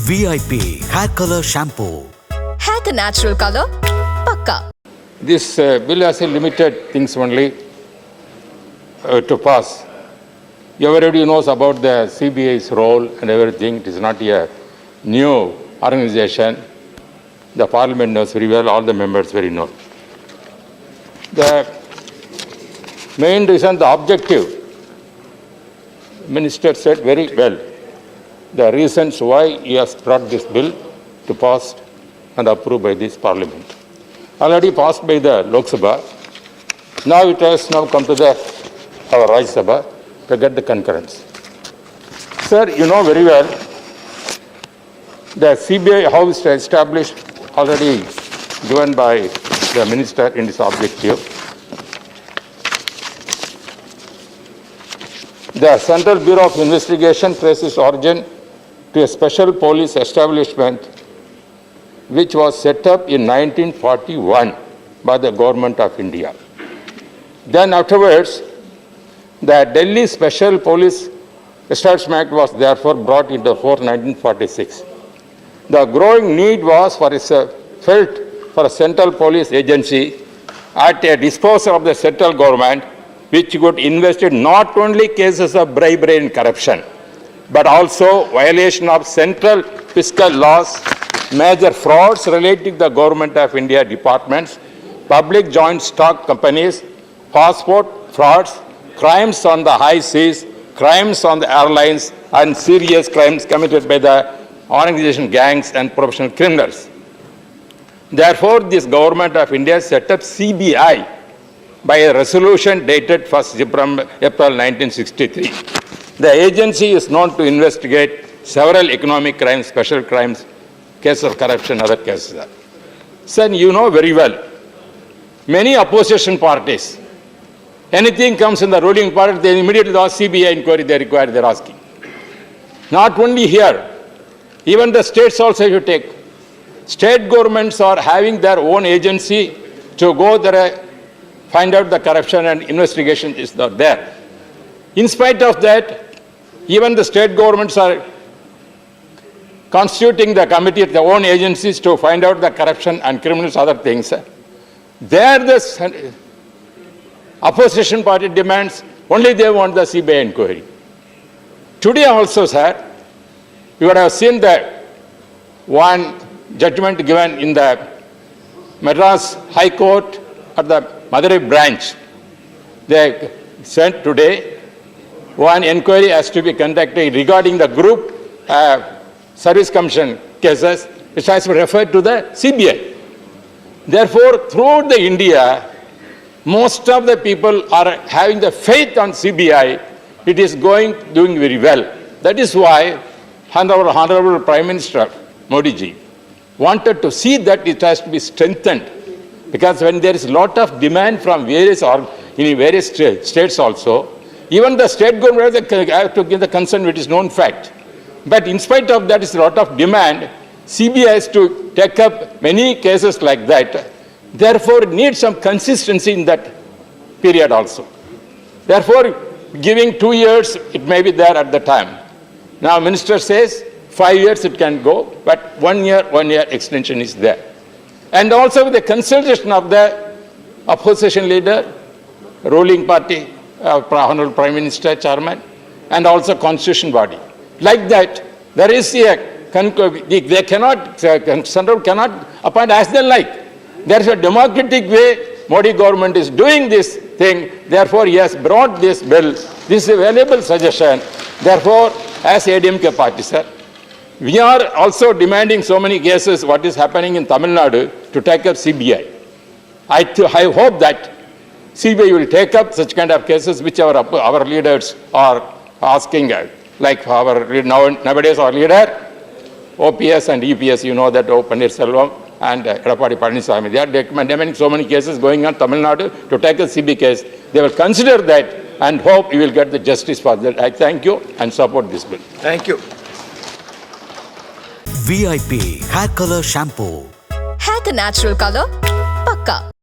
VIP Hair Color Shampoo. Hair ka natural color, pakka. This bill has a limited things only to pass. Everybody knows about the CBI's role and everything. It is not a new organization. The Parliament knows very well, all the members very know. The main reason, the objective, Minister said very well. The reasons why he has brought this bill to pass and approved by this Parliament. Already passed by the Lok Sabha. Now it has now come to our Rajya Sabha to get the concurrence. Sir, you know very well, the CBI House established, already given by the Minister in his objective. The Central Bureau of Investigation traces origin to a special police establishment which was set up in 1941 by the Government of India. Then afterwards, the Delhi Special Police Establishment was therefore brought into force in 1946. The growing need was felt for a central police agency at a disposal of the central government which could investigate not only cases of bribery and corruption, but also violation of central fiscal laws, major frauds relating to the Government of India departments, public joint stock companies, passport frauds, crimes on the high seas, crimes on the airlines, and serious crimes committed by the organization gangs and professional criminals. Therefore, this Government of India set up CBI by a resolution dated 1st April 1963. The agency is known to investigate several economic crimes, special crimes, cases of corruption, other cases. Sir, you know very well, many opposition parties, anything comes in the ruling party, they immediately ask CBI inquiry they're asking. Not only here, even the states also you take. State governments are having their own agency to go there, find out the corruption and investigation is not there. In spite of that, even the state governments are constituting the committee, their own agencies to find out the corruption and criminals, other things. There the opposition party demands, only they want the CBI inquiry. Today also, sir, you would have seen that one judgment given in the Madras High Court at the Madurai branch. They sent today one inquiry has to be conducted regarding the group service commission cases, which has been referred to the CBI. Therefore, throughout the India, most of the people are having the faith on CBI. It is doing very well. That is why Honorable Prime Minister Modi ji wanted to see that it has to be strengthened. Because when there is a lot of demand from various states also, even the state government have to give the consent, which is known fact. But in spite of that, is a lot of demand. CBI has to take up many cases like that. Therefore, it needs some consistency in that period also. Therefore, giving 2 years, it may be there at the time. Now, Minister says 5 years it can go, but 1 year extension is there. And also with the consultation of the opposition leader, ruling party, Honorable Prime Minister, Chairman, and also constitution body. Like that, there is they cannot, Central cannot appoint as they like. There is a democratic way Modi government is doing this thing. Therefore, he has brought this bill. This is a valuable suggestion. Therefore, as ADMK party, sir, we are also demanding so many cases, what is happening in Tamil Nadu, to take up CBI. I hope that CBI will take up such kind of cases which our leaders are asking. Like nowadays our leader, OPS and EPS, you know that O. Pannirselvam and Edapadi Palaniswamy, they are demanding so many cases going on Tamil Nadu to take a CBI case. They will consider that and hope you will get the justice for that. I thank you and support this bill. Thank you. VIP Hair Color Shampoo. Hair ka natural color, pakka.